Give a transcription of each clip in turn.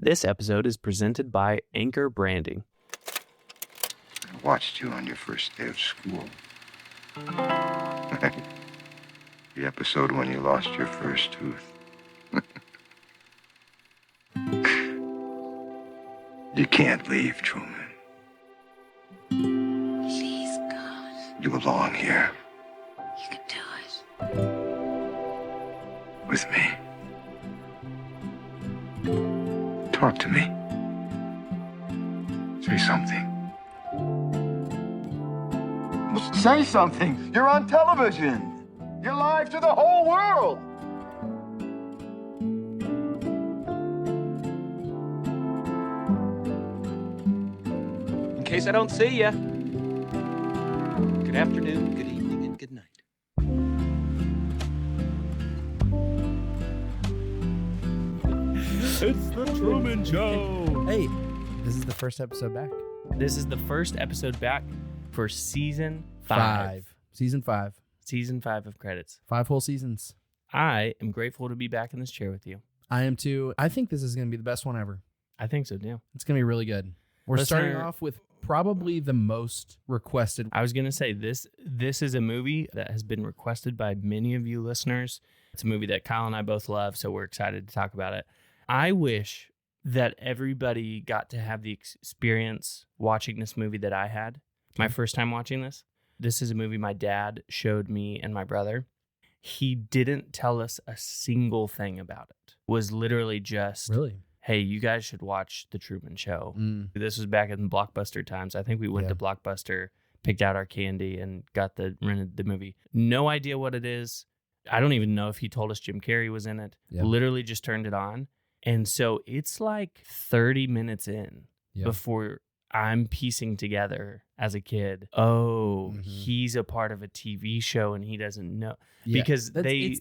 This episode is presented by Anchor Branding. I watched you on your first day of school. The episode when you lost your first tooth. You can't leave, Truman. Please, God. You belong here You can do it. with me. Talk to me. Say something. Say something. You're on television. You're live to the whole world. In case I don't see ya. Good afternoon, good evening, and good night. It's the Truman Show. Hey, this is the first episode back. This is the first episode back for season 5. Season 5. Season 5 of Credits. 5 whole seasons. I am grateful to be back in this chair with you. I am too. I think this is going to be the best one ever. I think so, too. It's going to be really good. We're starting off with probably the most requested. I was going to say, this is a movie that has been requested by many of you listeners. It's a movie that Kyle and I both love, so we're excited to talk about it. I wish that everybody got to have the experience watching this movie that I had. My first time watching this. This is a movie my dad showed me and my brother. He didn't tell us a single thing about it. It was literally just, Really? hey, you guys should watch The Truman Show. This was back in Blockbuster times. I think we went to Blockbuster, picked out our candy, and rented the movie. No idea what it is. I don't even know if he told us Jim Carrey was in it. Yeah. Literally just turned it on. And so it's like 30 minutes in before I'm piecing together as a kid, he's a part of a TV show and he doesn't know. Yeah. Because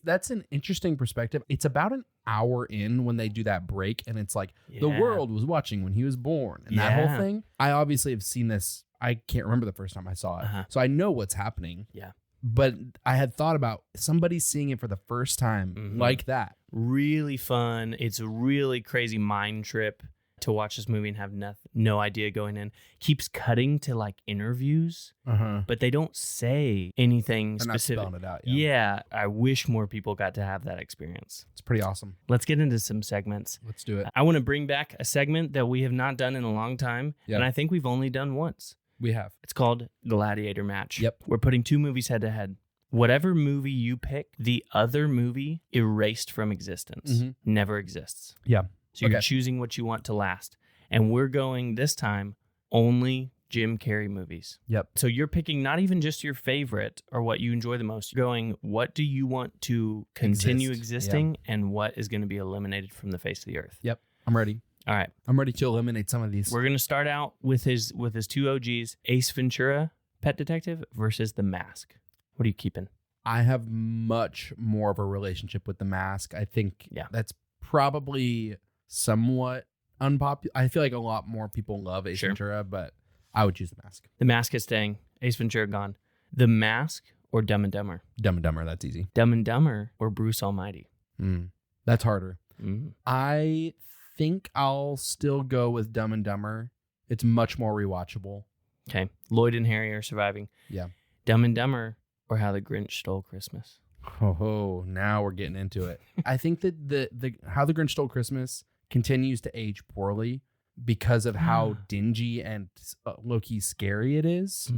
that's an interesting perspective. It's about an hour in when they do that break, and it's like the world was watching when he was born, and that whole thing. I obviously have seen this. I can't remember the first time I saw it, so I know what's happening. Yeah. But I had thought about somebody seeing it for the first time like that. Really fun. It's a really crazy mind trip to watch this movie and have no idea going in. Keeps cutting to like interviews, but they don't say anything They're specific. not spelling it out. Yeah, I wish more people got to have that experience. It's pretty awesome. Let's get into some segments. Let's do it. I want to bring back a segment that we have not done in a long time, and I think we've only done once. We have. It's called Gladiator Match. Yep. We're putting 2 movies head to head. Whatever movie you pick, the other movie erased from existence. Never exists. Yeah. So you're choosing what you want to last. And we're going this time only Jim Carrey movies. Yep. So you're picking not even just your favorite or what you enjoy the most. You're going, what do you want to continue existing and what is going to be eliminated from the face of the earth? Yep. I'm ready. All right. I'm ready to eliminate some of these. We're going to start out with his 2 OGs, Ace Ventura, Pet Detective versus The Mask. What are you keeping? I have much more of a relationship with The Mask. I think that's probably somewhat unpopular. I feel like a lot more people love Ace Ventura, but I would choose The Mask. The Mask is staying. Ace Ventura gone. The Mask or Dumb and Dumber? Dumb and Dumber, that's easy. Dumb and Dumber or Bruce Almighty? That's harder. I think I'll still go with Dumb and Dumber. It's much more rewatchable. Okay. Lloyd and Harry are surviving. Yeah. Dumb and Dumber or How the Grinch Stole Christmas? Oh, now we're getting into it. I think that the How the Grinch Stole Christmas continues to age poorly because of how dingy and low-key scary it is.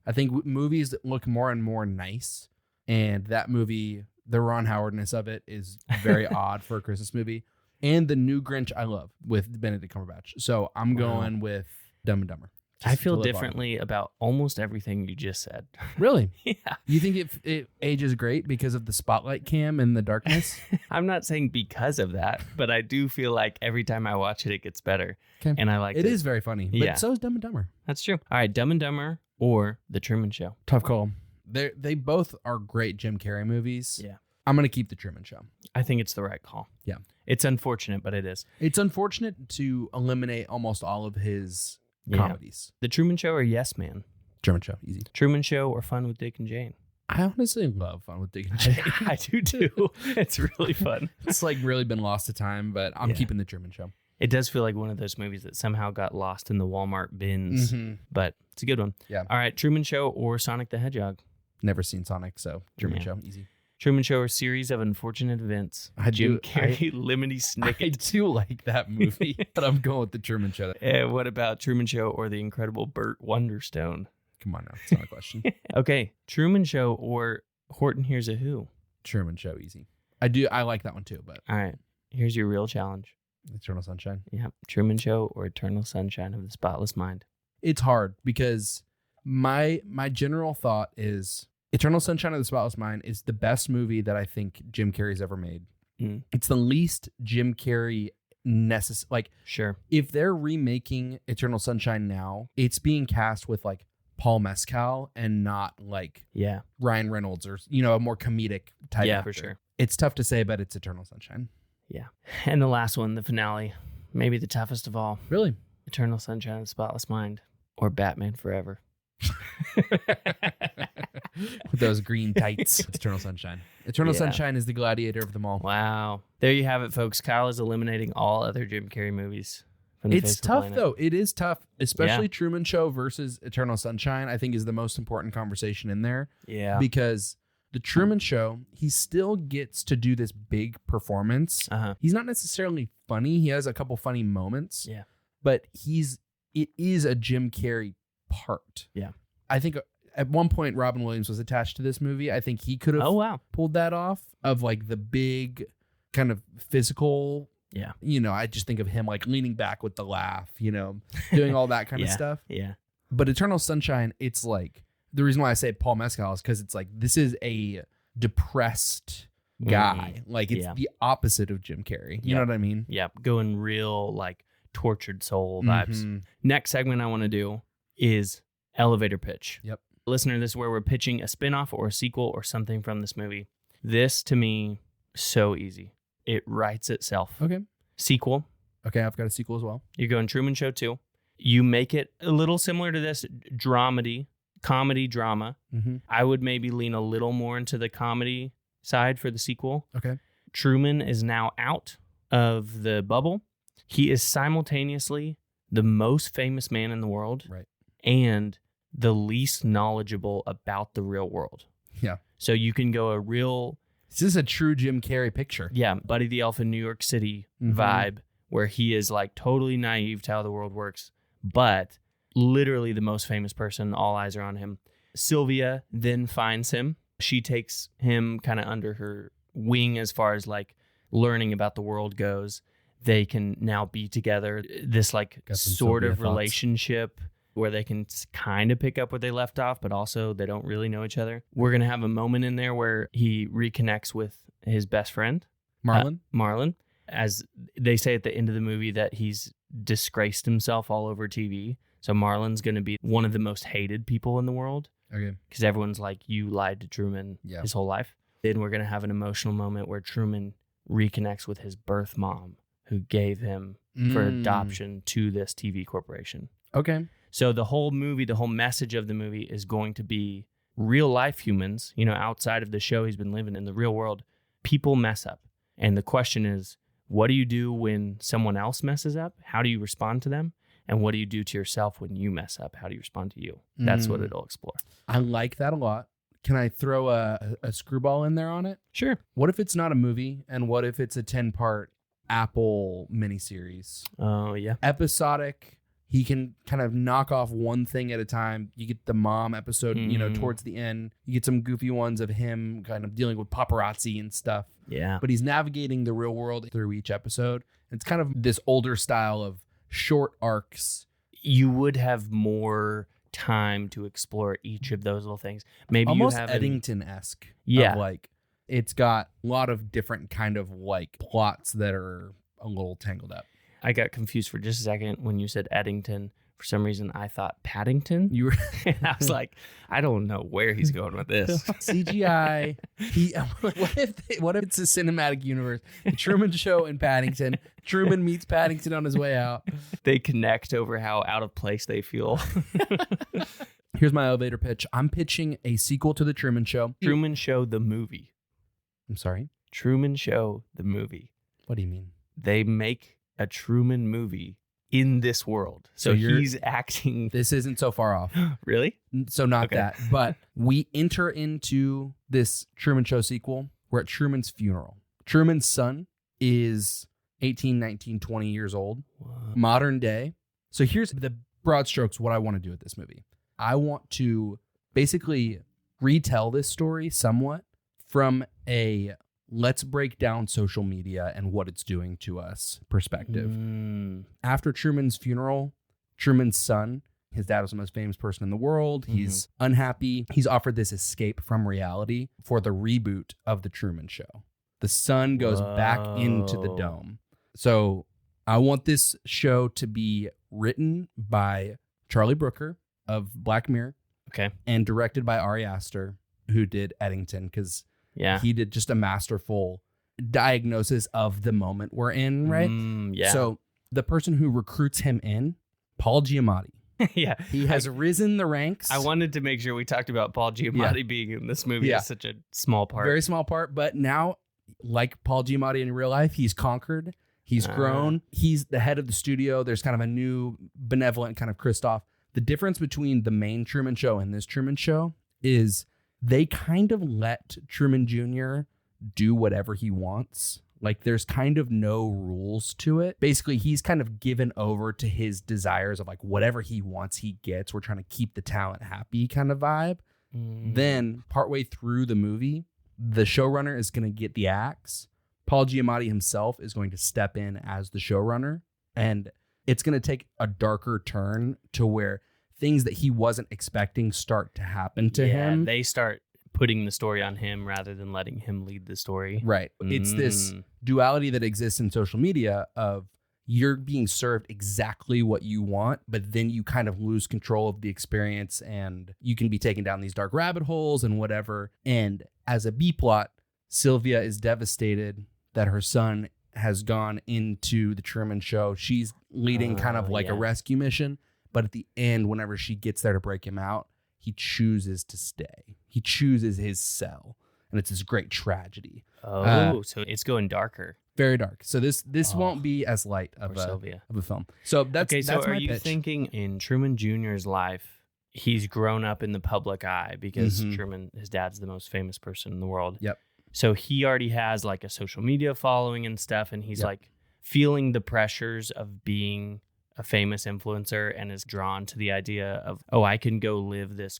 I think movies look more and more nice, and that movie, the Ron Howardness of it is very odd for a Christmas movie. And the new Grinch I love with Benedict Cumberbatch. So I'm going with Dumb and Dumber. I feel differently about almost everything you just said. Really? Yeah. You think it ages great because of the spotlight cam and the darkness? I'm not saying because of that, but I do feel like every time I watch it, it gets better. Okay. And I like it. It is very funny, but so is Dumb and Dumber. That's true. All right, Dumb and Dumber or The Truman Show? Tough call. They both are great Jim Carrey movies. Yeah. I'm going to keep The Truman Show. I think it's the right call. Yeah. It's unfortunate, but it is. It's unfortunate to eliminate almost all of his comedies. The Truman Show or Yes Man? Truman Show, easy. Truman Show or Fun with Dick and Jane? I honestly love Fun with Dick and Jane. I do too. It's really fun. It's like really been lost to time, but I'm keeping The Truman Show. It does feel like one of those movies that somehow got lost in the Walmart bins, but it's a good one. Yeah. All right, Truman Show or Sonic the Hedgehog? Never seen Sonic, so Truman Yeah. Show, easy. Truman Show or Series of Unfortunate Events? Jim Carrey, Lemony Snicket. I do like that movie, but I'm going with the Truman Show. What about Truman Show or The Incredible Burt Wonderstone? Come on now, it's not a question. Okay, Truman Show or Horton Hears a Who? Truman Show, easy. I like that one too, but All right, here's your real challenge. Eternal Sunshine. Yeah, Truman Show or Eternal Sunshine of the Spotless Mind? It's hard because my general thought is Eternal Sunshine of the Spotless Mind is the best movie that I think Jim Carrey's ever made. It's the least Jim Carrey necessary. Like, Sure. if they're remaking Eternal Sunshine now, it's being cast with like Paul Mescal and not like Yeah. Ryan Reynolds or, you know, a more comedic type. Yeah, actor. for sure. It's tough to say, but it's Eternal Sunshine. Yeah. And the last one, the finale, maybe the toughest of all. Really? Eternal Sunshine of the Spotless Mind or Batman Forever? With those green tights. It's Eternal Sunshine. Eternal Yeah. Sunshine is the gladiator of them all. Wow. There you have it, folks. Kyle is eliminating all other Jim Carrey movies from the face It's of the tough, planet. though. It is tough, especially Yeah. Truman Show versus Eternal Sunshine, I think is the most important conversation in there. Yeah. Because the Truman Show, he still gets to do this big performance. Uh-huh. He's not necessarily funny. He has a couple funny moments. Yeah. But it is a Jim Carrey part. Yeah. I think at one point Robin Williams was attached to this movie. I think he could have Oh, wow. pulled that off of like the big kind of physical. Yeah. You know, I just think of him like leaning back with the laugh, you know, doing all that kind of Yeah. stuff. Yeah. But Eternal Sunshine, it's like the reason why I say Paul Mescal is because it's like this is a depressed guy. Like it's Yeah. the opposite of Jim Carrey. You Yeah. know what I mean? Yeah. Going real like tortured soul vibes. Mhm. Next segment I want to do is elevator pitch. Yep. Listener, this is where we're pitching a spinoff or a sequel or something from this movie. This to me, so easy. It writes itself. Okay. Sequel, Okay, I've got a sequel as well. you're going Truman Show 2. You make it a little similar to this comedy drama. Mm-hmm. I would maybe lean a little more into the comedy side for the sequel. Okay. Truman is now out of the bubble. He is simultaneously the most famous man in the world Right. and the least knowledgeable about the real world. Yeah. So you can go a real, This is a true Jim Carrey picture. Buddy the Elf in New York City Mhm. vibe where he is like totally naive to how the world works, but literally the most famous person. All eyes are on him. Sylvia then finds him. She takes him kind of under her wing as far as like learning about the world goes. They can now be together. This like Got some sort Sylvia of thoughts. relationship where they can kind of pick up where they left off, but also they don't really know each other. We're going to have a moment in there where he reconnects with his best friend, Marlon? Marlon. As they say at the end of the movie that he's disgraced himself all over TV. So Marlon's going to be one of the most hated people in the world Okay. because everyone's like, you lied to Truman Yeah. his whole life. Then we're going to have an emotional moment where Truman reconnects with his birth mom who gave him for adoption to this TV corporation. Okay. So the whole movie, the whole message of the movie is going to be real life humans, you know, outside of the show he's been living in the real world. People mess up. And the question is, what do you do when someone else messes up? How do you respond to them? And what do you do to yourself when you mess up? How do you respond to you? That's what it'll explore. I like that a lot. Can I throw a screwball in there on it? Sure. What if it's not a movie? And what if it's a 10-part Apple miniseries? Oh, yeah. Episodic. He can kind of knock off one thing at a time. You get the mom episode, you know, towards the end. You get some goofy ones of him kind of dealing with paparazzi and stuff. Yeah. But he's navigating the real world through each episode. It's kind of this older style of short arcs. You would have more time to explore each of those little things. Maybe Almost you have Eddington-esque. Yeah. Of like, it's got a lot of different kind of like plots that are a little tangled up. I got confused for just a second when you said Eddington. For some reason, I thought Paddington. You were And I was like, I don't know where he's going with this. CGI. What if it's a cinematic universe? The Truman Show and Paddington. Truman meets Paddington on his way out. They connect over how out of place they feel. Here's my elevator pitch. I'm pitching a sequel to The Truman Show. Truman Show, the movie. I'm sorry. Truman Show, the movie. What do you mean? They make a Truman movie in this world. So he's acting. This isn't so far off. Really? So not Okay. that. But we enter into this Truman Show sequel. We're at Truman's funeral. Truman's son is 18, 19, 20 years old. Modern day. So here's the broad strokes what I want to do with this movie. I want to basically retell this story somewhat from a let's break down social media and what it's doing to us perspective. After Truman's funeral, Truman's son, his dad was the most famous person in the world. He's unhappy. He's offered this escape from reality for the reboot of The Truman Show. The son goes back into the dome. So I want this show to be written by Charlie Brooker of Black Mirror. Okay. And directed by Ari Aster, who did Eddington, because he did just a masterful diagnosis of the moment we're in, right? Yeah. So the person who recruits him in, Paul Giamatti. Yeah. He has risen the ranks. I wanted to make sure we talked about Paul Giamatti being in this movie as such a small part. Very small part, but now, like Paul Giamatti in real life, he's conquered. He's grown. He's the head of the studio. There's kind of a new benevolent kind of Christoph. The difference between the main Truman Show and this Truman Show is they kind of let Truman Jr. do whatever he wants. Like there's kind of no rules to it. Basically, he's kind of given over to his desires of like whatever he wants, he gets. We're trying to keep the talent happy kind of vibe. Then partway through the movie, the showrunner is going to get the axe. Paul Giamatti himself is going to step in as the showrunner, and it's going to take a darker turn to where things that he wasn't expecting start to happen to him. They start putting the story on him rather than letting him lead the story. Right. It's this duality that exists in social media of you're being served exactly what you want, but then you kind of lose control of the experience and you can be taken down these dark rabbit holes and whatever. And as a B plot, Sylvia is devastated that her son has gone into the Truman Show. She's leading kind of like a rescue mission. But at the end, whenever she gets there to break him out, he chooses to stay. He chooses his cell. And it's this great tragedy. So it's going darker. Very dark. So this won't be as light of a film. So that's okay. So that's are my you pitch. thinking in Truman Jr.'s life, he's grown up in the public eye because Truman, his dad's the most famous person in the world. Yep. So he already has like a social media following and stuff, and he's like feeling the pressures of being a famous influencer and is drawn to the idea of, I can go live this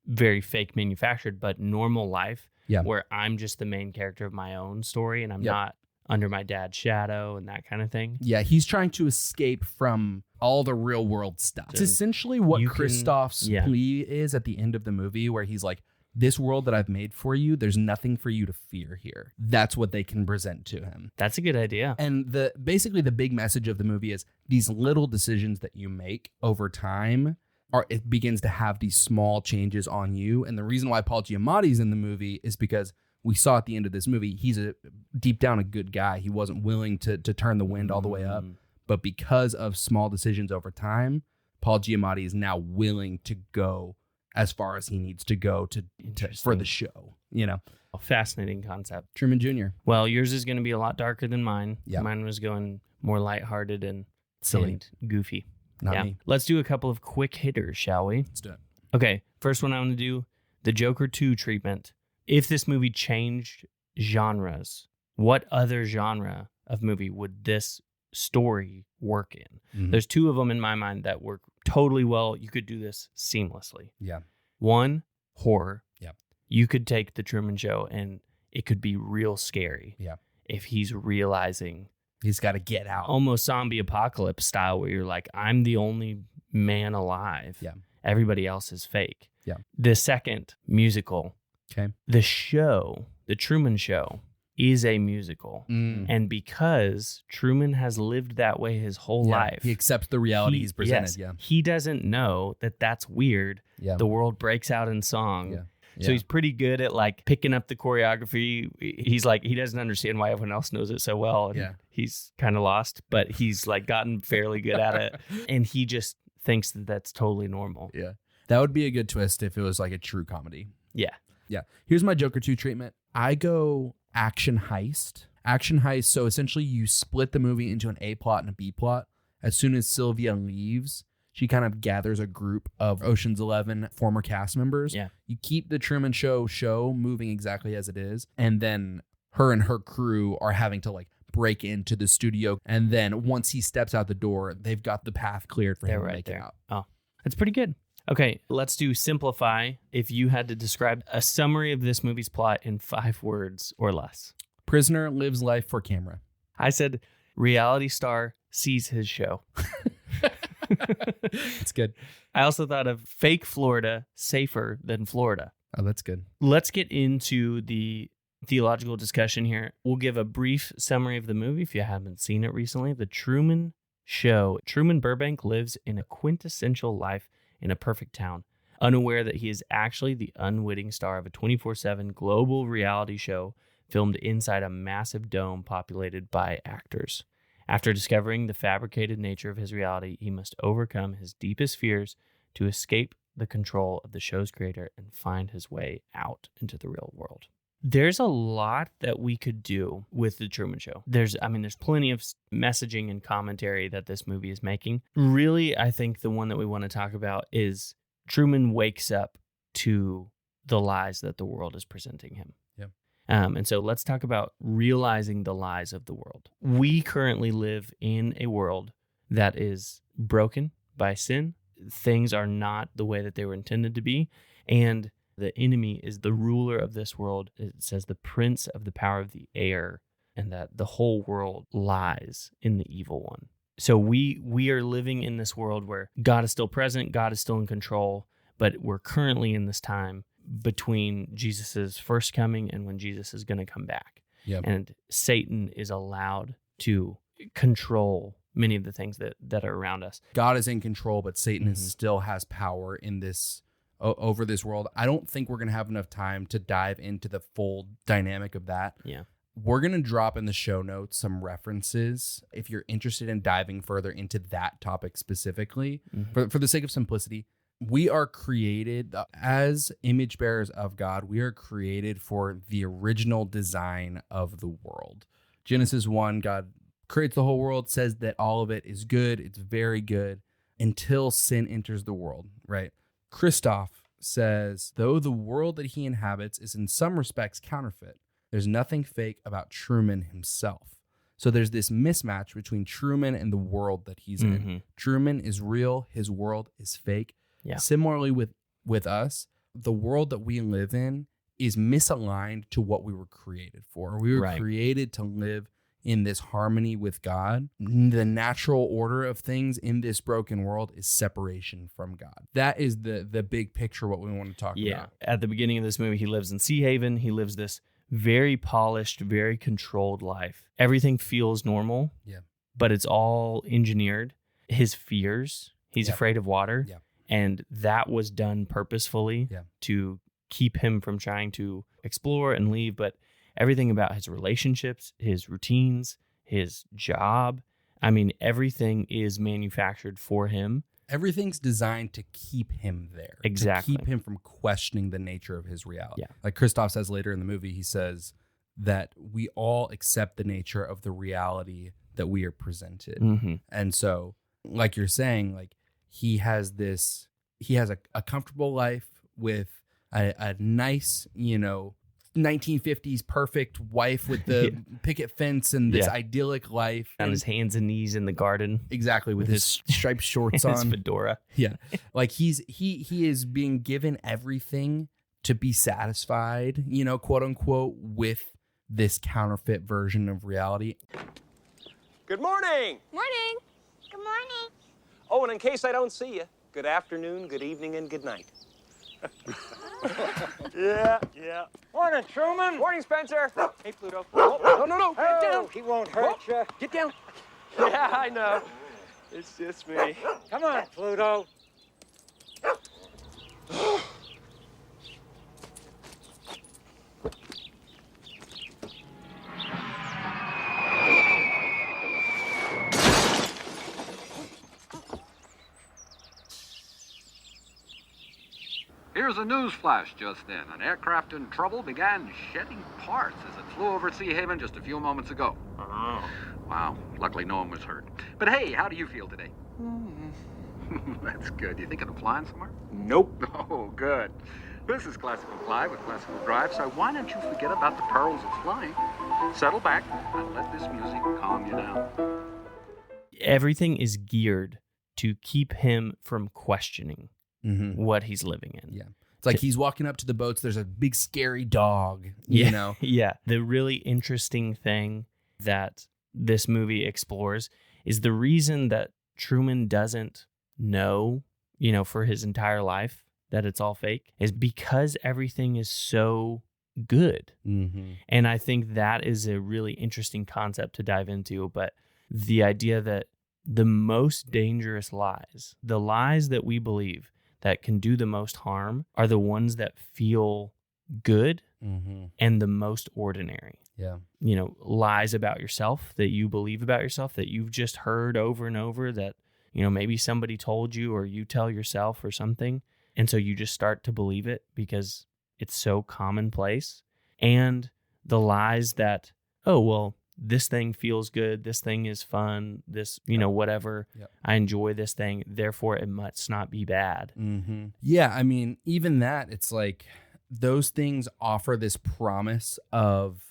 very fake manufactured but normal life where I'm just the main character of my own story and I'm not under my dad's shadow and that kind of thing. Yeah, he's trying to escape from all the real world stuff. It's essentially what Christoph's plea is at the end of the movie, where he's like, this world that I've made for you, there's nothing for you to fear here. That's what they can present to him. That's a good idea. And basically the big message of the movie is these little decisions that you make over time, it begins to have these small changes on you. And the reason why Paul Giamatti's in the movie is because we saw at the end of this movie, he's deep down a good guy. He wasn't willing to turn the wind all the way up. But because of small decisions over time, Paul Giamatti is now willing to go as far as he needs to go to for the show, you know. A fascinating concept. Truman Jr. Well, yours is going to be a lot darker than mine. Yeah. Mine was going more lighthearted and Silly. and goofy. Not me. Let's do a couple of quick hitters, shall we? Let's do it. Okay, first one I want to do, the Joker 2 treatment. If this movie changed genres, what other genre of movie would this story work in? There's two of them in my mind that work totally well. You could do this seamlessly. Yeah. One, horror. Yeah. You could take the Truman Show and it could be real scary. Yeah. If he's realizing he's got to get out. Almost zombie apocalypse style, where you're like, I'm the only man alive. Yeah. Everybody else is fake. Yeah. The second, musical. Okay. The show, the Truman Show, is a musical. And because Truman has lived that way his whole life, he accepts the reality he's presented. He doesn't know that that's weird. Yeah. The world breaks out in song. Yeah. So he's pretty good at like picking up the choreography. He's like, he doesn't understand why everyone else knows it so well. And he's kind of lost, but he's like gotten fairly good at it. And he just thinks that that's totally normal. Yeah. That would be a good twist if it was like a true comedy. Yeah. Yeah. Here's my Joker 2 treatment. I go action heist. action heist. So essentially you split the movie into an A plot and a B plot. As soon as Sylvia leaves, she kind of gathers a group of Ocean's 11 former cast members. Yeah. You keep the Truman Show moving exactly as it is. And then her and her crew are having to like break into the studio. And then once he steps out the door, they've got the path cleared for him to make it out. Oh, that's pretty good. Okay, let's do simplify. If you had to describe a summary of this movie's plot in 5 words or less. Prisoner lives life for camera. I said reality star sees his show. It's good. I also thought of fake Florida safer than Florida. Oh, that's good. Let's get into the theological discussion here. We'll give a brief summary of the movie if you haven't seen it recently. The Truman Show. Truman Burbank lives in a quintessential life in a perfect town, unaware that he is actually the unwitting star of a 24/7 global reality show filmed inside a massive dome populated by actors. After discovering the fabricated nature of his reality, he must overcome his deepest fears to escape the control of the show's creator and find his way out into the real world. There's a lot that we could do with the Truman Show. There's plenty of messaging and commentary that this movie is making. Really, I think the one that we want to talk about is Truman wakes up to the lies that the world is presenting him. Yeah. And so let's talk about realizing the lies of the world. We currently live in a world that is broken by sin. Things are not the way that they were intended to be. And the enemy is the ruler of this world. It says the prince of the power of the air, and that the whole world lies in the evil one. So we are living in this world where God is still present, God is still in control, but we're currently in this time between Jesus's first coming and when Jesus is going to come back. Yep. And Satan is allowed to control many of the things that are around us. God is in control, but Satan still has power in this over this world. I don't think we're going to have enough time to dive into the full dynamic of that. Yeah. We're going to drop in the show notes some references if you're interested in diving further into that topic specifically. For the sake of simplicity, we are created as image bearers of God. We are created for the original design of the world. Genesis 1, God creates the whole world, says that all of it is good. It's very good until sin enters the world, right? Christoph says, though the world that he inhabits is in some respects counterfeit, there's nothing fake about Truman himself. So there's this mismatch between Truman and the world that he's in. Truman is real. His world is fake. Yeah. Similarly with us, the world that we live in is misaligned to what we were created for. We were created to live in this harmony with God. The natural order of things in this broken world is separation from God. That is the big picture, what we want to talk about. At the beginning of this movie, he lives in Seahaven. He lives this very polished, very controlled life. Everything feels normal, but it's all engineered. His fears, he's afraid of water, and that was done purposefully to keep him from trying to explore and leave, but everything about his relationships, his routines, his job, everything is manufactured for him. Everything's designed to keep him there. Exactly. To keep him from questioning the nature of his reality. Yeah. Like Christoph says later in the movie, he says that we all accept the nature of the reality that we are presented. And so, like you're saying, like he has a comfortable life with a nice, 1950s perfect wife with the picket fence and this idyllic life. On his hands and knees in the garden. Exactly, with his striped shorts on. His fedora. Yeah. Like he is being given everything to be satisfied, quote unquote, with this counterfeit version of reality. Good morning. Morning. Good morning. Oh, and in case I don't see you, good afternoon, good evening, and good night. Yeah. Morning, Truman. Morning, Spencer. Hey, Pluto. Oh, no. Get down. He won't hurt you. Get down. Yeah, I know. It's just me. Come on, Pluto. Here's a news flash just then. An aircraft in trouble began shedding parts as it flew over Seahaven just a few moments ago. Oh. Wow, luckily no one was hurt. But hey, how do you feel today? That's good. You thinking of flying somewhere? Nope. Oh, good. This is Classical Fly with Classical Drive, so why don't you forget about the perils of flying? Settle back and let this music calm you down. Everything is geared to keep him from questioning what he's living in. Yeah. It's like he's walking up to the boats. There's a big scary dog, you know? Yeah. The really interesting thing that this movie explores is the reason that Truman doesn't know, for his entire life that it's all fake is because everything is so good. Mm-hmm. And I think that is a really interesting concept to dive into. But the idea that the most dangerous lies, the lies that we believe that can do the most harm, are the ones that feel good and the most ordinary. Yeah. Lies about yourself that you believe about yourself that you've just heard over and over that, maybe somebody told you or you tell yourself or something. And so you just start to believe it because it's so commonplace. And the lies that, oh, well, this thing feels good. This thing is fun. This, whatever. Yep. I enjoy this thing. Therefore, it must not be bad. Mm-hmm. Yeah. I mean, even that, it's like those things offer this promise of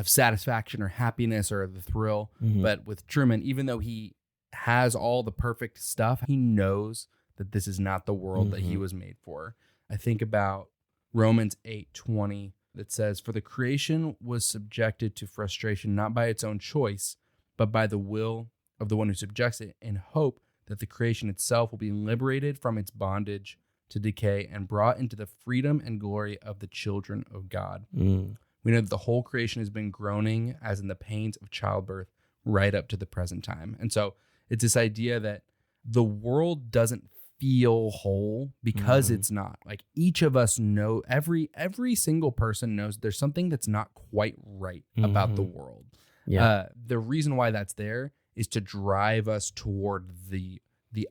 satisfaction or happiness or the thrill. But with Truman, even though he has all the perfect stuff, he knows that this is not the world that he was made for. I think about Romans 8:20 that says, "For the creation was subjected to frustration, not by its own choice, but by the will of the one who subjects it, in hope that the creation itself will be liberated from its bondage to decay and brought into the freedom and glory of the children of God." We know that the whole creation has been groaning as in the pains of childbirth right up to the present time. And so it's this idea that the world doesn't feel whole because it's not. Like each of us know, every single person knows there's something that's not quite right about the world. Yeah. The reason why that's there is to drive us toward the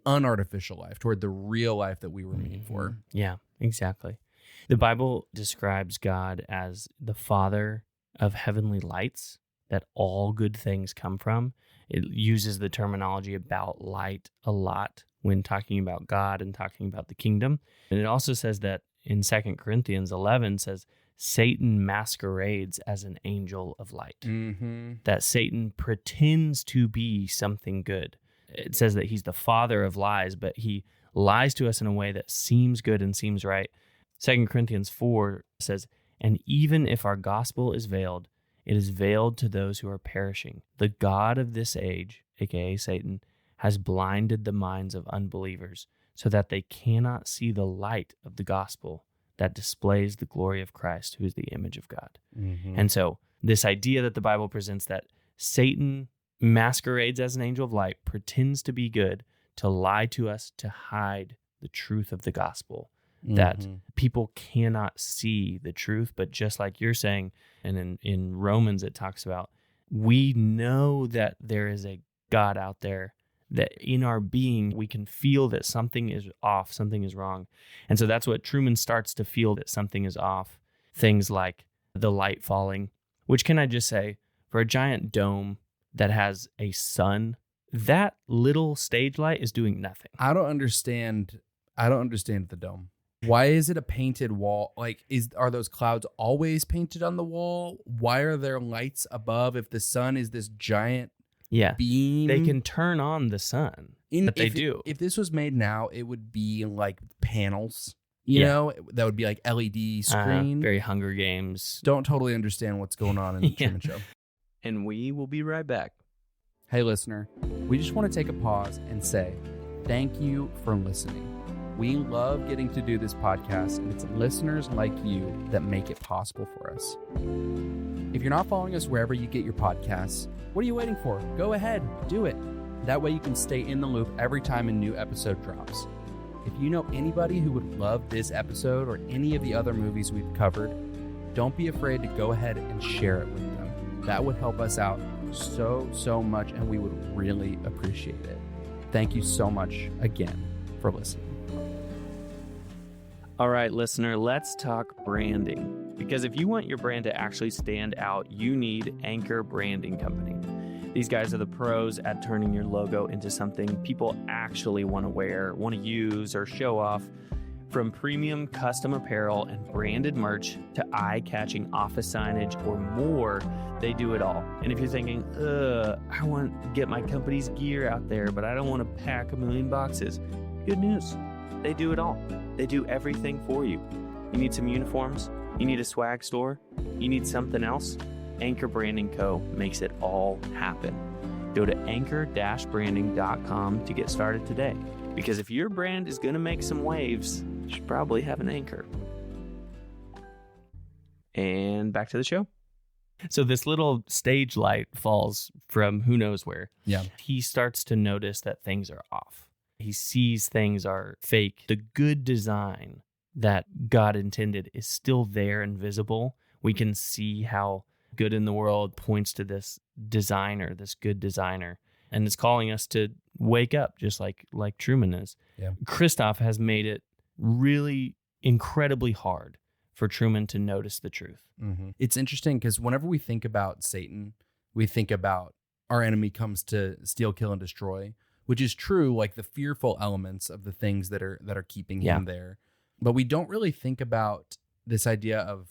unartificial life, toward the real life that we were made for. Yeah, exactly. The Bible describes God as the Father of heavenly lights that all good things come from. It uses the terminology about light a lot when talking about God and talking about the kingdom. And it also says that in 2 Corinthians 11 says, Satan masquerades as an angel of light. That Satan pretends to be something good. It says that he's the father of lies, but he lies to us in a way that seems good and seems right. 2 Corinthians 4 says, "And even if our gospel is veiled, it is veiled to those who are perishing. The God of this age, aka Satan, has blinded the minds of unbelievers so that they cannot see the light of the gospel that displays the glory of Christ, who is the image of God." And so this idea that the Bible presents that Satan masquerades as an angel of light, pretends to be good, to lie to us, to hide the truth of the gospel, that people cannot see the truth. But just like you're saying, and in Romans it talks about, we know that there is a God out there, that in our being we can feel that something is off, something is wrong. And so that's what Truman starts to feel, that something is off. Things like the light falling, which, can I just say, for a giant dome that has a sun, that little stage light is doing nothing. I don't understand the dome. Why is it a painted wall? Like, are those clouds always painted on the wall? Why are there lights above if the sun is this giant beam? They can turn on the sun, but they do. If this was made now, it would be like panels, you know? That would be like LED screen. Very Hunger Games. Don't totally understand what's going on in the Truman Show. And we will be right back. Hey, listener, we just want to take a pause and say thank you for listening. We love getting to do this podcast, and it's listeners like you that make it possible for us. If you're not following us wherever you get your podcasts, what are you waiting for? Go ahead, do it. That way you can stay in the loop every time a new episode drops. If you know anybody who would love this episode or any of the other movies we've covered, don't be afraid to go ahead and share it with them. That would help us out so much, and we would really appreciate it. Thank you so much again for listening. All right, listener, let's talk branding. Because if you want your brand to actually stand out, you need Anchor Branding Company. These guys are the pros at turning your logo into something people actually want to wear, want to use, or show off. From premium custom apparel and branded merch to eye-catching office signage or more, they do it all. And if you're thinking, I want to get my company's gear out there, but I don't want to pack 1,000,000 boxes, good news. They do it all. They do everything for you. You need some uniforms? You need a swag store? You need something else? Anchor Branding Co. makes it all happen. Go to anchor-branding.com to get started today. Because if your brand is going to make some waves, you should probably have an anchor. And back to the show. So this little stage light falls from who knows where. Yeah. He starts to notice that things are off. He sees things are fake. The good design that God intended is still there and visible. We can see how good in the world points to this designer, this good designer. And it's calling us to wake up, just like Truman is. Yeah. Christoph has made it really incredibly hard for Truman to notice the truth. Mm-hmm. It's interesting because whenever we think about Satan, we think about our enemy comes to steal, kill, and destroy, which is true, like the fearful elements of the things that are keeping him there. But we don't really think about this idea of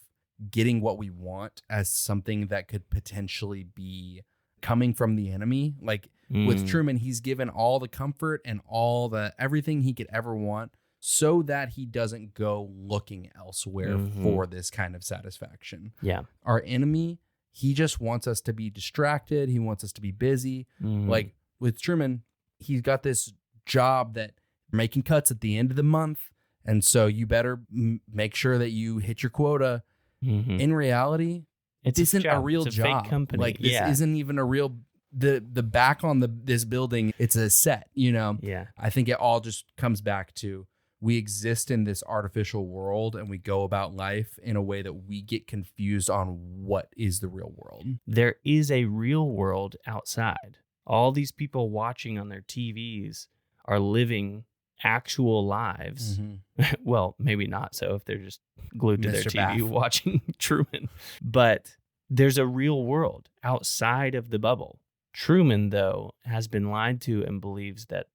getting what we want as something that could potentially be coming from the enemy. Like with Truman, he's given all the comfort and all the everything he could ever want so that he doesn't go looking elsewhere for this kind of satisfaction. Yeah. Our enemy, he just wants us to be distracted. He wants us to be busy. Like with Truman, he's got this job that making cuts at the end of the month. And so you better make sure that you hit your quota. In reality, This isn't a real it's a job. fake company. Like this isn't even a real the back on this building. It's a set, you know. Yeah. I think it all just comes back to we exist in this artificial world and we go about life in a way that we get confused on what is the real world. There is a real world outside. All these people watching on their TVs are living actual lives. Well, maybe not so if they're just glued to their Mr. TV Baff. watching Truman. But there's a real world outside of the bubble. Truman, though, has been lied to and believes that,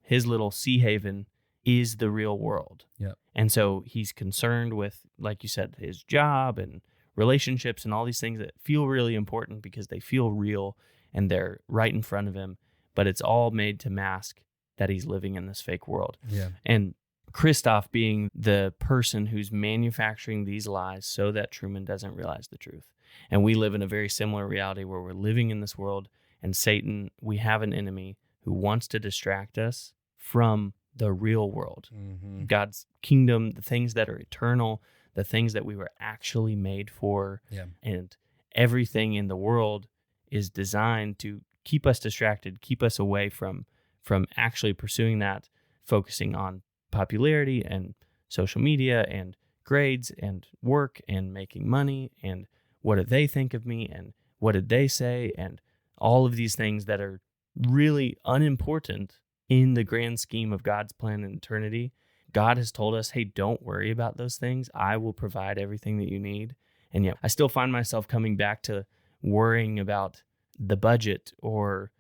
his little Seahaven is the real world. Yep. And so he's concerned with, like you said, his job and relationships and all these things that feel really important because they feel real and they're right in front of him. But it's all made to mask that he's living in this fake world. Yeah. And Christoph being the person who's manufacturing these lies so that Truman doesn't realize the truth. And we live in a very similar reality where we're living in this world, and Satan, we have an enemy who wants to distract us from the real world. God's kingdom, the things that are eternal, the things that we were actually made for. Yeah. And everything in the world is designed to keep us distracted, keep us away from actually pursuing that, focusing on popularity and social media and grades and work and making money and what do they think of me and what did they say and all of these things that are really unimportant in the grand scheme of God's plan in eternity. God has told us, hey, don't worry about those things. I will provide everything that you need. And yet I still find myself coming back to worrying about the budget or,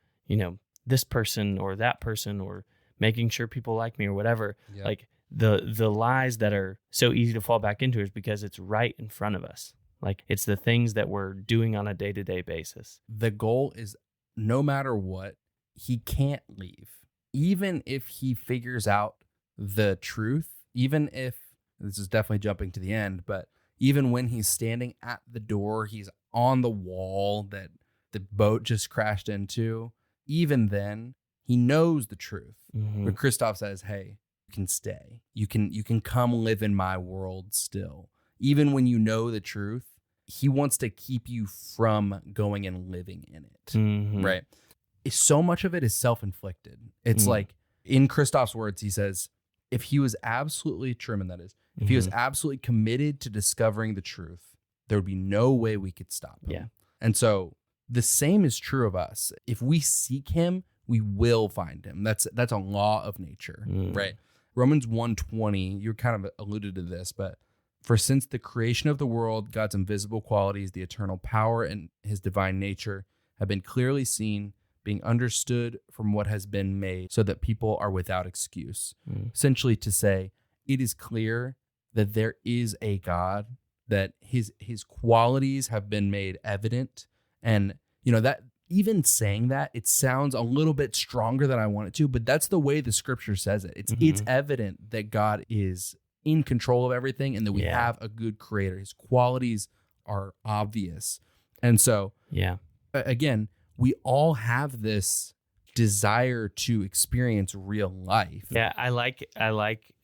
this person or that person or making sure people like me or whatever. Yep. Like the lies that are so easy to fall back into is because it's right in front of us. Like it's the things that we're doing on a day-to-day basis. The goal is no matter what, he can't leave. Even if he figures out the truth, even if, this is definitely jumping to the end, but even when he's standing at the door, he's on the wall that the boat just crashed into, even then, he knows the truth. But Christoph says, hey, you can stay. You can come live in my world still. Even when you know the truth, he wants to keep you from going and living in it. Right? So much of it is self-inflicted. It's like, in Christoph's words, he says, if he was absolutely, Truman that is, if he was absolutely committed to discovering the truth, there would be no way we could stop him. Yeah. And so the same is true of us. If we seek him, we will find him. That's a law of nature, right? Romans 1:20, you kind of alluded to this, but for since the creation of the world, God's invisible qualities, the eternal power and his divine nature have been clearly seen, being understood from what has been made, so that people are without excuse. Essentially to say, it is clear that there is a God, that his qualities have been made evident. And, that even saying that, it sounds a little bit stronger than I want it to, but that's the way the scripture says it. It's evident that God is in control of everything and that we have a good creator. His qualities are obvious. And so, again, we all have this desire to experience real life. Yeah, I like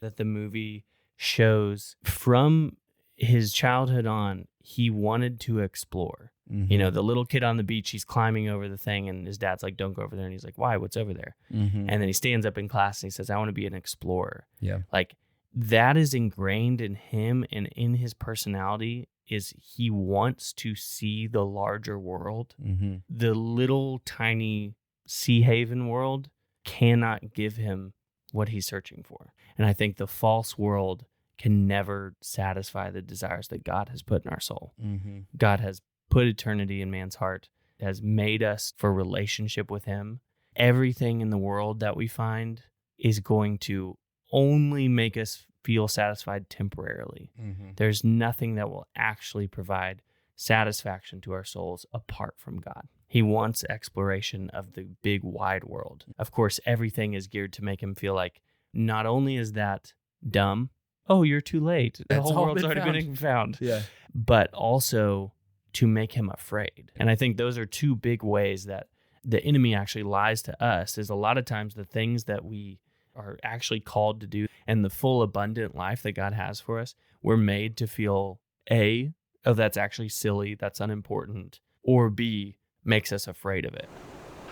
that the movie shows from his childhood on, he wanted to explore. Mm-hmm. The little kid on the beach, he's climbing over the thing and his dad's like, don't go over there. And he's like, why? What's over there? Mm-hmm. And then he stands up in class and he says, I want to be an explorer. Yeah. Like that is ingrained in him and in his personality is he wants to see the larger world. Mm-hmm. The little tiny Seahaven world cannot give him what he's searching for. And I think the false world can never satisfy the desires that God has put in our soul. Mm-hmm. God has put eternity in man's heart, has made us for relationship with him. Everything in the world that we find is going to only make us feel satisfied temporarily. Mm-hmm. There's nothing that will actually provide satisfaction to our souls apart from God. He wants exploration of the big wide world. Of course, everything is geared to make him feel like not only is that dumb, oh, you're too late. The That's whole all world's been already been found. Yeah. But also to make him afraid. And I think those are two big ways that the enemy actually lies to us, is a lot of times the things that we are actually called to do and the full abundant life that God has for us, we're made to feel A, oh, that's actually silly, that's unimportant, or B, makes us afraid of it.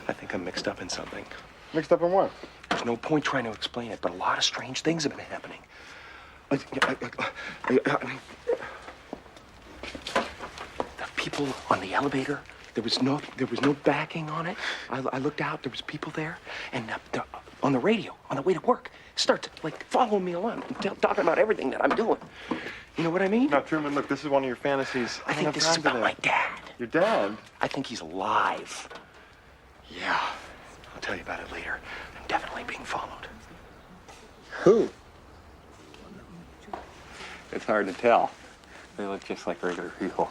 I think I'm mixed up in something. Mixed up in what? There's no point trying to explain it, but a lot of strange things have been happening. The people on the elevator, there was no backing on it. I looked out, there was people there, and on the radio, on the way to work, start following me along, talking about everything that I'm doing. You know what I mean? Now, Truman, look, this is one of your fantasies. I think this is about my dad. Your dad? I think he's alive. Yeah, I'll tell you about it later. I'm definitely being followed. Who? It's hard to tell. They look just like regular people.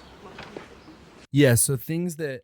Yeah, so things that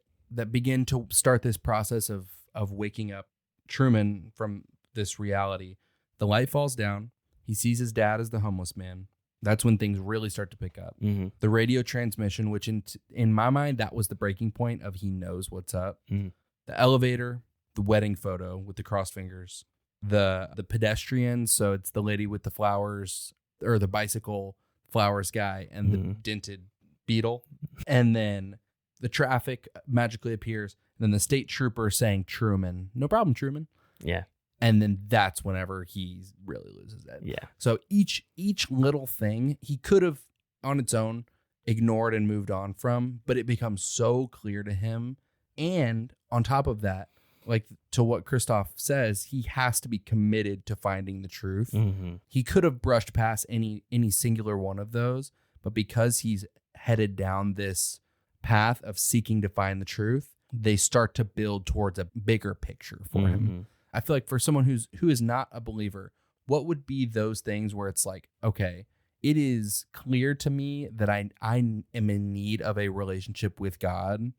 begin to start this process of waking up Truman from this reality. The light falls down. He sees his dad as the homeless man. That's when things really start to pick up. Mm-hmm. The radio transmission, which in my mind, that was the breaking point of he knows what's up. Mm-hmm. The elevator, the wedding photo with the crossed fingers, the pedestrians. So it's the lady with the flowers, or the bicycle flowers guy, and the dented beetle. And then the traffic magically appears. And then the state trooper saying, Truman, no problem, Truman. Yeah. And then that's whenever he really loses it. Yeah. So each little thing he could have on its own ignored and moved on from, but it becomes so clear to him. And on top of that, like to what Christoph says, he has to be committed to finding the truth. Mm-hmm. He could have brushed past any singular one of those, but because he's headed down this path of seeking to find the truth, they start to build towards a bigger picture for him. I feel like for someone who is not a believer, what would be those things where it's like, okay, it is clear to me that I am in need of a relationship with God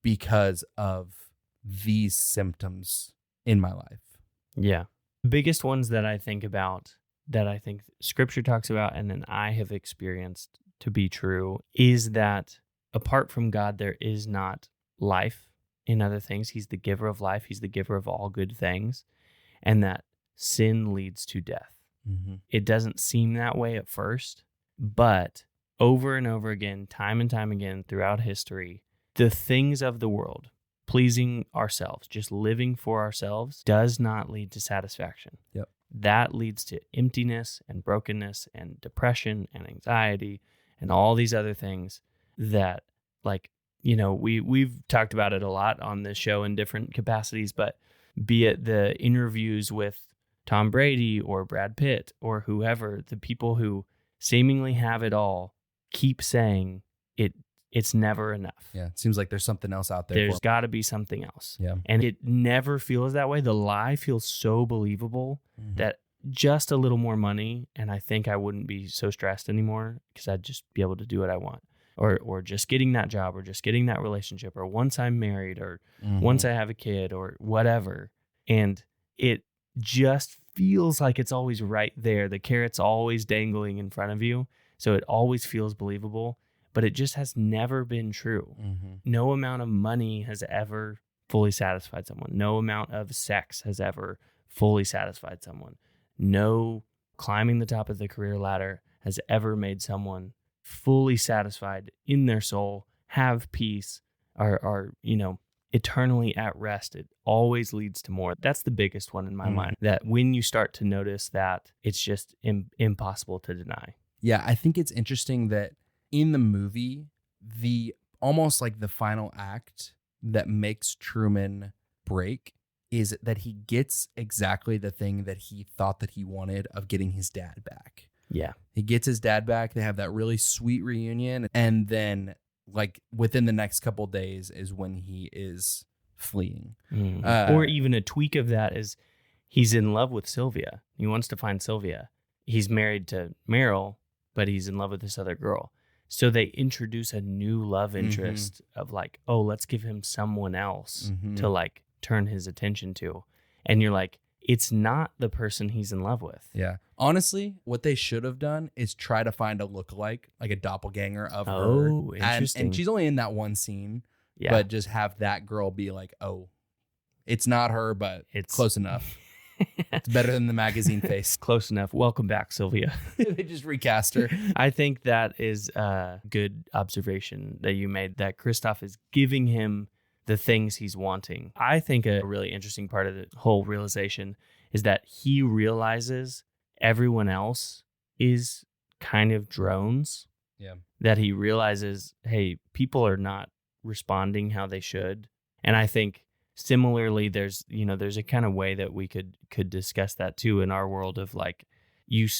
because of these symptoms in my life. Yeah. Biggest ones that I think about, that I think scripture talks about and then I have experienced to be true, is that apart from God, there is not life in other things. He's the giver of life. He's the giver of all good things. And that sin leads to death. Mm-hmm. It doesn't seem that way at first, but over and over again, time and time again throughout history, the things of the world, pleasing ourselves, just living for ourselves, does not lead to satisfaction. Yep. That leads to emptiness and brokenness and depression and anxiety and all these other things that, like, you know, we've talked about it a lot on this show in different capacities, but be it the interviews with Tom Brady or Brad Pitt or whoever, the people who seemingly have it all, keep saying it's never enough. Yeah, it seems like there's something else out there. There's got to be something else. Yeah. And it never feels that way. The lie feels so believable that just a little more money, and I think I wouldn't be so stressed anymore because I'd just be able to do what I want. Or just getting that job, or just getting that relationship, or once I'm married, or once I have a kid, or whatever. And it just feels like it's always right there. The carrot's always dangling in front of you. So it always feels believable, but it just has never been true. No amount of money has ever fully satisfied someone. No amount of sex has ever fully satisfied someone. No climbing the top of the career ladder has ever made someone fully satisfied in their soul, have peace, are eternally at rest. It always leads to more. That's the biggest one in my mind, that when you start to notice that, it's just impossible to deny. Yeah, I think it's interesting that in the movie, the almost like the final act that makes Truman break is that he gets exactly the thing that he thought that he wanted, of getting his dad back. Yeah. He gets his dad back. They have that really sweet reunion. And then like within the next couple of days is when he is fleeing. Or even a tweak of that is he's in love with Sylvia. He wants to find Sylvia. He's married to Meryl, but he's in love with this other girl. So they introduce a new love interest of like, oh, let's give him someone else to like turn his attention to. And you're like, it's not the person he's in love with. Yeah. Honestly, what they should have done is try to find a lookalike, like a doppelganger of her. Oh, interesting. And she's only in that one scene, but just have that girl be like, oh, it's not her, but it's close enough. It's better than the magazine face. Close enough. Welcome back, Sylvia. They just recast her. I think that is a good observation that you made, that Christoph is giving him the things he's wanting. I think a really interesting part of the whole realization is that he realizes everyone else is kind of drones. Yeah. That he realizes, hey, people are not responding how they should. And I think similarly, there's a kind of way that we could discuss that too in our world of like,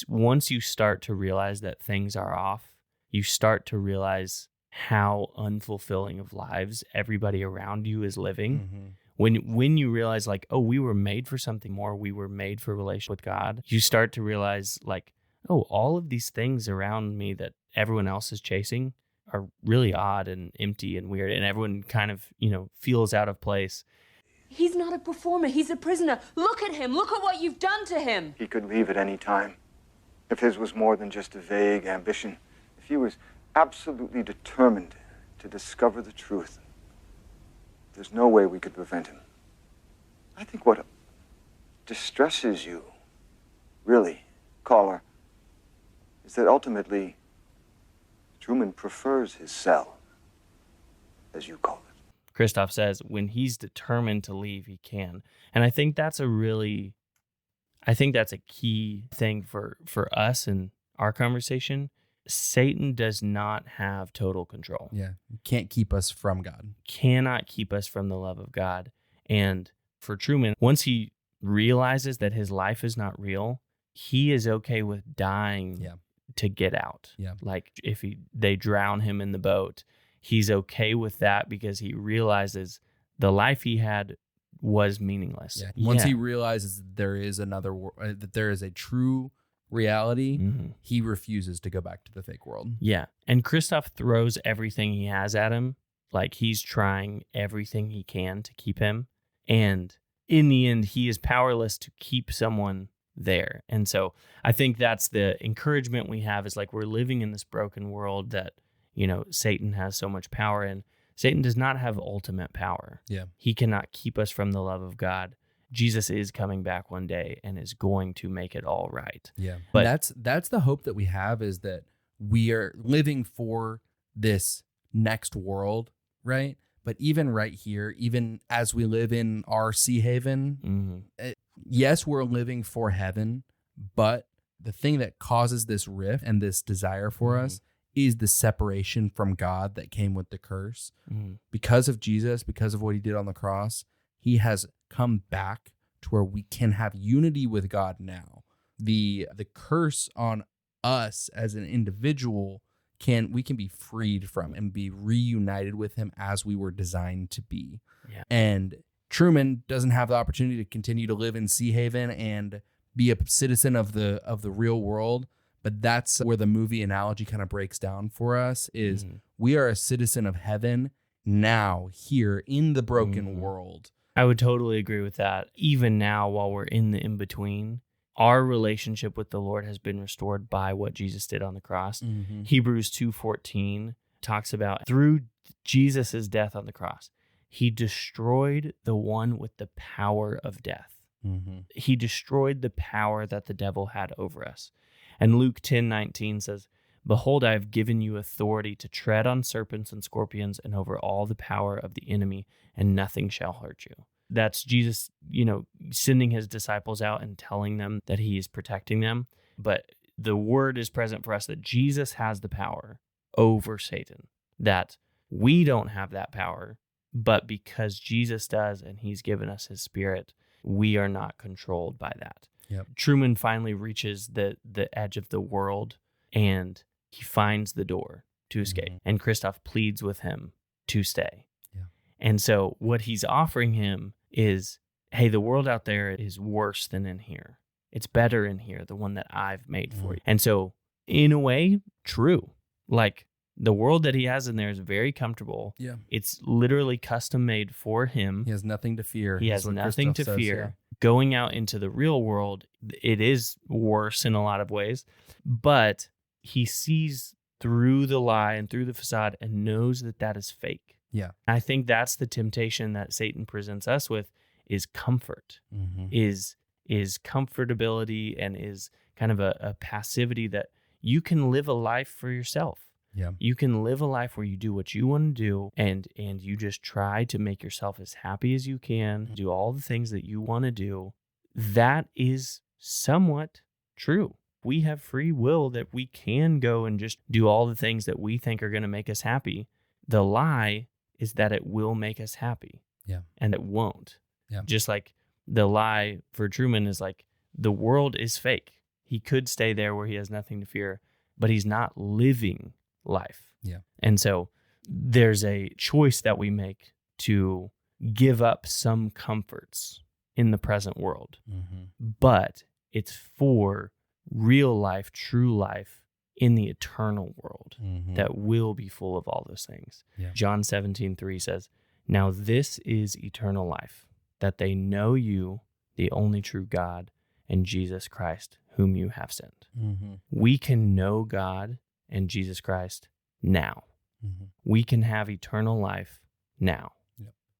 once you start to realize that things are off, you start to realize how unfulfilling of lives everybody around you is living. When you realize like, oh, we were made for something more, we were made for relationship with God, you start to realize like, oh, all of these things around me that everyone else is chasing are really odd and empty and weird, and everyone kind of, feels out of place. He's not a performer. He's a prisoner. Look at him. Look at what you've done to him. He could leave at any time. If his was more than just a vague ambition, if he was absolutely determined to discover the truth, there's no way we could prevent him. I think what distresses you, really, caller, is that ultimately Truman prefers his cell, as you call it. Christoph says when he's determined to leave, he can. And I think that's a key thing for us in our conversation. Satan does not have total control. Yeah. Can't keep us from God. Cannot keep us from the love of God. And for Truman, once he realizes that his life is not real, he is okay with dying to get out. Yeah. Like if they drown him in the boat, he's okay with that because he realizes the life he had was meaningless. Yeah. Once he realizes that there is that there is a true reality, he refuses to go back to the fake world. Yeah. And Christoph throws everything he has at him. Like he's trying everything he can to keep him. And in the end, he is powerless to keep someone there. And so I think that's the encouragement we have, is like, we're living in this broken world that, Satan has so much power in. Satan does not have ultimate power. Yeah. He cannot keep us from the love of God. Jesus is coming back one day and is going to make it all right. Yeah. But that's the hope that we have, is that we are living for this next world, right? But even right here, even as we live in our Seahaven, yes, we're living for heaven, but the thing that causes this rift and this desire for us is the separation from God that came with the curse. Because of Jesus, because of what he did on the cross, he has come back to where we can have unity with God now. The curse on us as an individual we can be freed from and be reunited with him as we were designed to be. Yeah. And Truman doesn't have the opportunity to continue to live in Seahaven and be a citizen of the real world. But that's where the movie analogy kind of breaks down for us is we are a citizen of heaven now, here in the broken world. I would totally agree with that. Even now, while we're in the in-between, our relationship with the Lord has been restored by what Jesus did on the cross. Hebrews 2:14 talks about through Jesus' death on the cross, he destroyed the one with the power of death. He destroyed the power that the devil had over us. And Luke 10:19 says, behold, I have given you authority to tread on serpents and scorpions and over all the power of the enemy, and nothing shall hurt you. That's Jesus, sending his disciples out and telling them that he is protecting them. But the word is present for us that Jesus has the power over Satan, that we don't have that power, but because Jesus does and he's given us his spirit, we are not controlled by that. Yep. Truman finally reaches the edge of the world and he finds the door to escape. And Christoph pleads with him to stay. Yeah. And so what he's offering him is, hey, the world out there is worse than in here. It's better in here, the one that I've made for you. And so in a way, true. Like the world that he has in there is very comfortable. Yeah. It's literally custom made for him. He has nothing to fear. He has what nothing to Christoph says fear. here. Going out into the real world, it is worse in a lot of ways, but he sees through the lie and through the facade and knows that that is fake. Yeah. I think that's the temptation that Satan presents us with is comfort, is comfortability, and is kind of a passivity that you can live a life for yourself. Yeah. You can live a life where you do what you want to do and you just try to make yourself as happy as you can, do all the things that you want to do. That is somewhat true. We have free will that we can go and just do all the things that we think are going to make us happy. The lie is that it will make us happy. Yeah. And it won't. Yeah. Just like the lie for Truman is like, the world is fake. He could stay there where he has nothing to fear, but he's not living life. Yeah. And so there's a choice that we make to give up some comforts in the present world, but it's for real life, true life in the eternal world that will be full of all those things. Yeah. John 17:3 says, now this is eternal life, that they know you, the only true God, and Jesus Christ, whom you have sent. We can know God and Jesus Christ now. We can have eternal life now,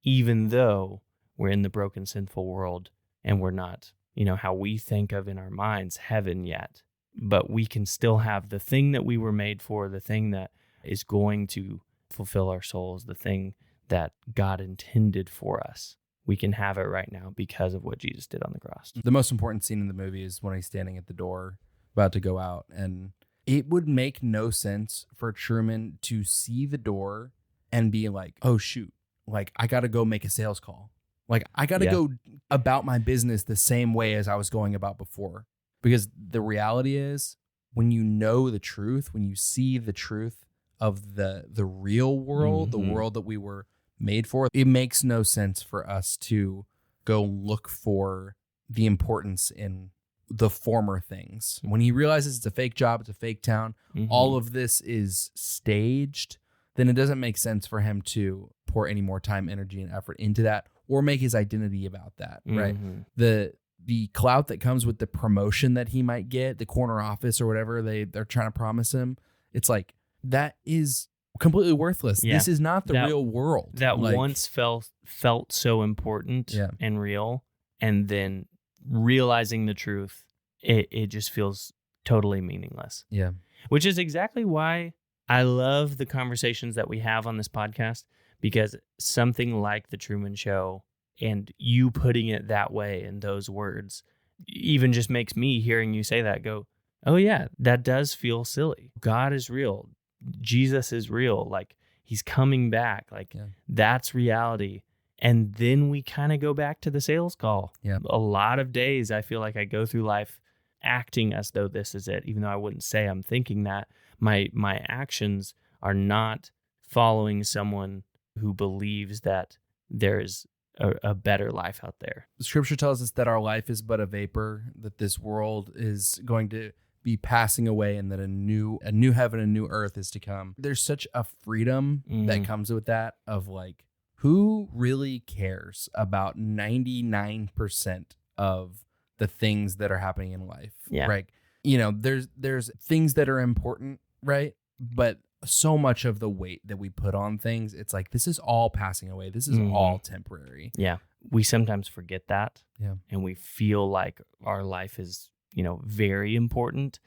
even though we're in the broken, sinful world and we're not, how we think of in our minds heaven yet, but we can still have the thing that we were made for, the thing that is going to fulfill our souls, the thing that God intended for us. We can have it right now because of what Jesus did on the cross. The most important scene in the movie is when he's standing at the door about to go out, and it would make no sense for Truman to see the door and be like, oh shoot, like I got to go make a sales call. Like I got to go about my business the same way as I was going about before. Because the reality is when you know the truth, when you see the truth of the real world, the world that we were made for, it makes no sense for us to go look for the importance in the former things. When he realizes it's a fake job, it's a fake town, all of this is staged, then it doesn't make sense for him to pour any more time, energy, and effort into that or make his identity about that, right? The clout that comes with the promotion that he might get, the corner office or whatever they're trying to promise him, it's like, that is completely worthless. Yeah. This is not the real world. That once felt so important and real, and then realizing the truth, it just feels totally meaningless. Yeah. Which is exactly why I love the conversations that we have on this podcast, because something like the Truman Show and you putting it that way in those words even just makes me, hearing you say that, go, oh yeah, that does feel silly. God is real. Jesus is real. Like he's coming back. Like that's reality. And then we kind of go back to the sales call. Yeah. A lot of days I feel like I go through life acting as though this is it, even though I wouldn't say I'm thinking that. My actions are not following someone who believes that there is a better life out there. Scripture tells us that our life is but a vapor, that this world is going to be passing away, and that a new heaven and new earth is to come. There's such a freedom that comes with that, of like, who really cares about 99% of the things that are happening in life? Yeah. Right. You know, there's things that are important, right? But so much of the weight that we put on things, it's like, this is all passing away. This is all temporary. Yeah. We sometimes forget that. Yeah. And we feel like our life is, very important.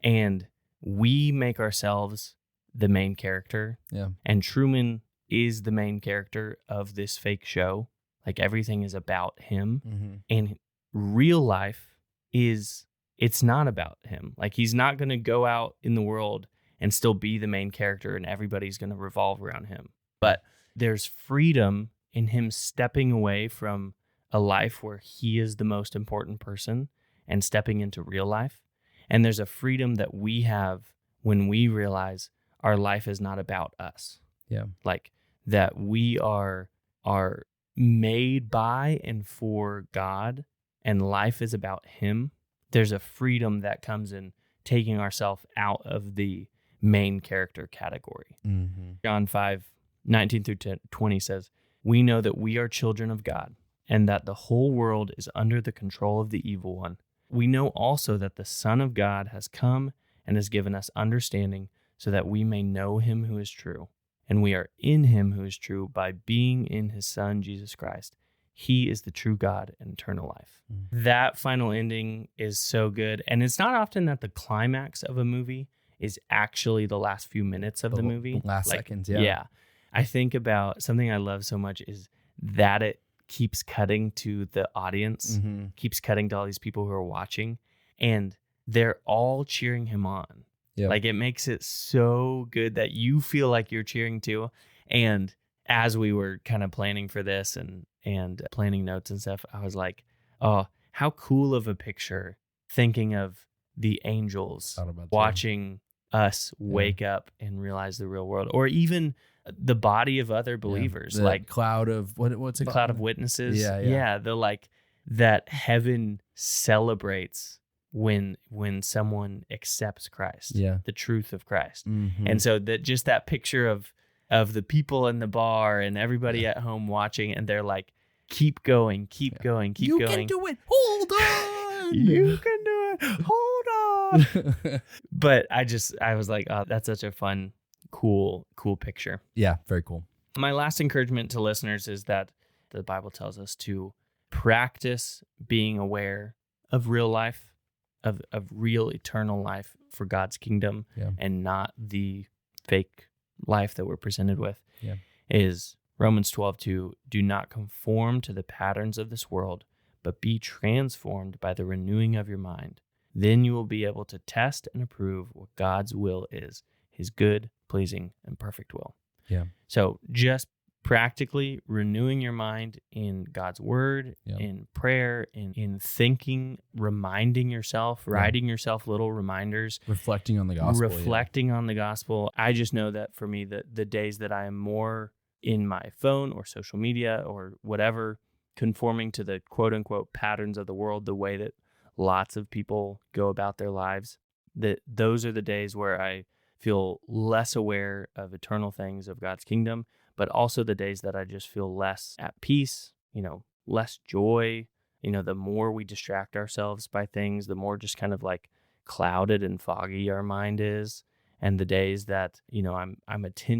And we make ourselves the main character. Yeah. And Truman is the main character of this fake show. Like, everything is about him. And real life it's not about him. Like, he's not going to go out in the world and still be the main character and everybody's going to revolve around him. But there's freedom in him stepping away from a life where he is the most important person and stepping into real life. And there's a freedom that we have when we realize our life is not about us. Yeah. Like, that we are made by and for God, and life is about him. There's a freedom that comes in taking ourselves out of the main character category. John 5:19-20 says, "We know that we are children of God, and that the whole world is under the control of the evil one. We know also that the Son of God has come and has given us understanding, so that we may know him who is true. And we are in him who is true by being in his Son, Jesus Christ. He is the true God and eternal life." That final ending is so good. And it's not often that the climax of a movie is actually the last few minutes of the movie. Last Like, seconds, yeah. Yeah. I think about something I love so much is that it keeps cutting to the audience, keeps cutting to all these people who are watching, and they're all cheering him on. Yeah. Like, it makes it so good that you feel like you're cheering too. And as we were kind of planning for this and planning notes and stuff, I was like, oh, how cool of a picture, thinking of the angels watching us wake up and realize the real world, or even the body of other believers, like cloud of what's it the called? cloud of witnesses. Yeah. The like that heaven celebrates when someone accepts Christ, the truth of Christ. And so that picture of the people in the bar and everybody at home watching, and they're like, keep going, keep going, keep you going. You can do it. Hold on. You can do it. Hold on. But I was like, oh, that's such a fun, cool picture. Yeah, very cool. My last encouragement to listeners is that the Bible tells us to practice being aware of real life, of real eternal life for God's kingdom, and not the fake life that we're presented with. Is Romans 12:2, "Do not conform to the patterns of this world, but be transformed by the renewing of your mind. Then you will be able to test and approve what God's will is, his good, pleasing, and perfect will." Yeah. So just practically renewing your mind in God's word, in prayer, in thinking, reminding yourself, writing yourself little reminders. Reflecting on the gospel. I just know that for me, the days that I am more in my phone or social media or whatever, conforming to the quote unquote patterns of the world, the way that lots of people go about their lives, that those are the days where I feel less aware of eternal things of God's kingdom, but also the days that I just feel less at peace, less joy. The more we distract ourselves by things, the more just kind of like clouded and foggy our mind is. And the days that, I'm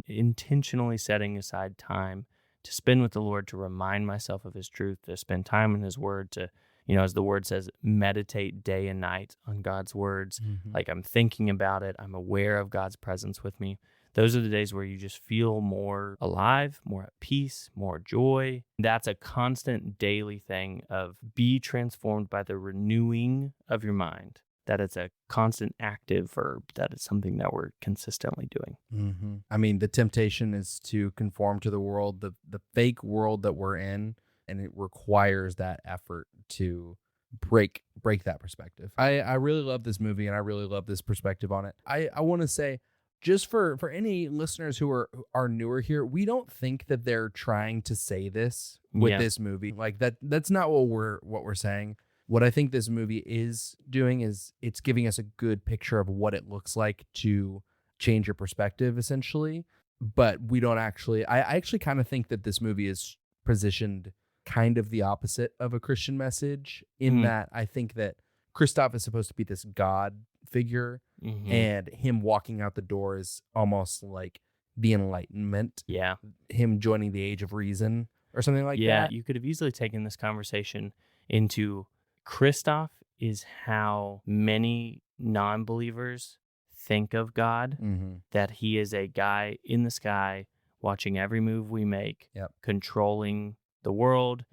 intentionally setting aside time to spend with the Lord, to remind myself of his truth, to spend time in his word, to, as the word says, meditate day and night on God's words. Like, I'm thinking about it. I'm aware of God's presence with me. Those are the days where you just feel more alive, more at peace, more joy. That's a constant daily thing of be transformed by the renewing of your mind. that it's a constant active verb, that it's something that we're consistently doing. Mm-hmm. I mean, the temptation is to conform to the world, the fake world that we're in, and it requires that effort to break that perspective. I really love this movie, and I really love this perspective on it. I want to say, just for any listeners who are newer here, we don't think that they're trying to say this with this movie. Like that's not what we're saying. What I think this movie is doing is it's giving us a good picture of what it looks like to change your perspective, essentially. But we don't actually, I actually kind of think that this movie is positioned kind of the opposite of a Christian message, in that I think that Christoph is supposed to be this God figure, and him walking out the door is almost like the Enlightenment. Yeah. Him joining the age of reason or something like that. Yeah, you could have easily taken this conversation into Christoph is how many non-believers think of God, that he is a guy in the sky watching every move we make, controlling the world,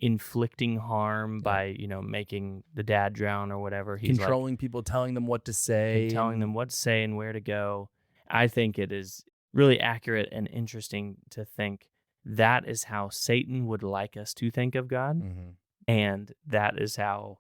inflicting harm by, making the dad drown or whatever. He's controlling people, telling them what to say. And telling them what to say and where to go. I think it is really accurate and interesting to think that is how Satan would like us to think of God. And that is how,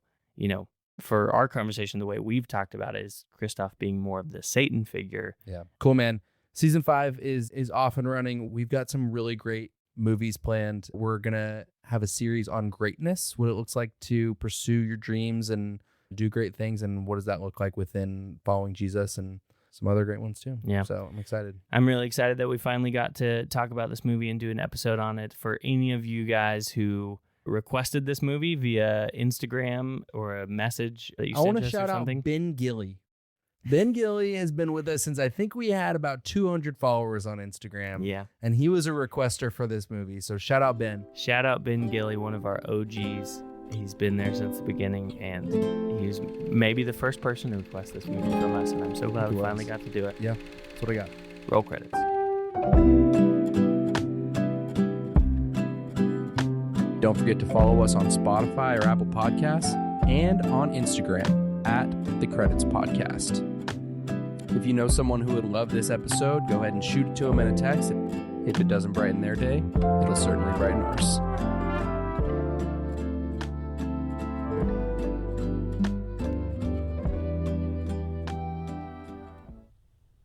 for our conversation, the way we've talked about it is Christoph being more of the Satan figure. Yeah. Cool, man. Season 5 is off and running. We've got some really great movies planned. We're going to have a series on greatness, what it looks like to pursue your dreams and do great things, and what does that look like within following Jesus, and some other great ones too. Yeah. So I'm excited. I'm really excited that we finally got to talk about this movie and do an episode on it. For any of you guys who requested this movie via Instagram or a message that you sent us, I want to shout out Ben Gilly. Ben Gilly has been with us since I think we had about 200 followers on Instagram. Yeah. And he was a requester for this movie. So shout out Ben. Shout out Ben Gilly, one of our OGs. He's been there since the beginning, and he's maybe the first person to request this movie from us, and I'm so glad we finally got to do it. Yeah, that's what I got. Roll credits. Don't forget to follow us on Spotify or Apple Podcasts, and on Instagram at The Credits Podcast. If you know someone who would love this episode, go ahead and shoot it to them in a text. If it doesn't brighten their day, it'll certainly brighten ours.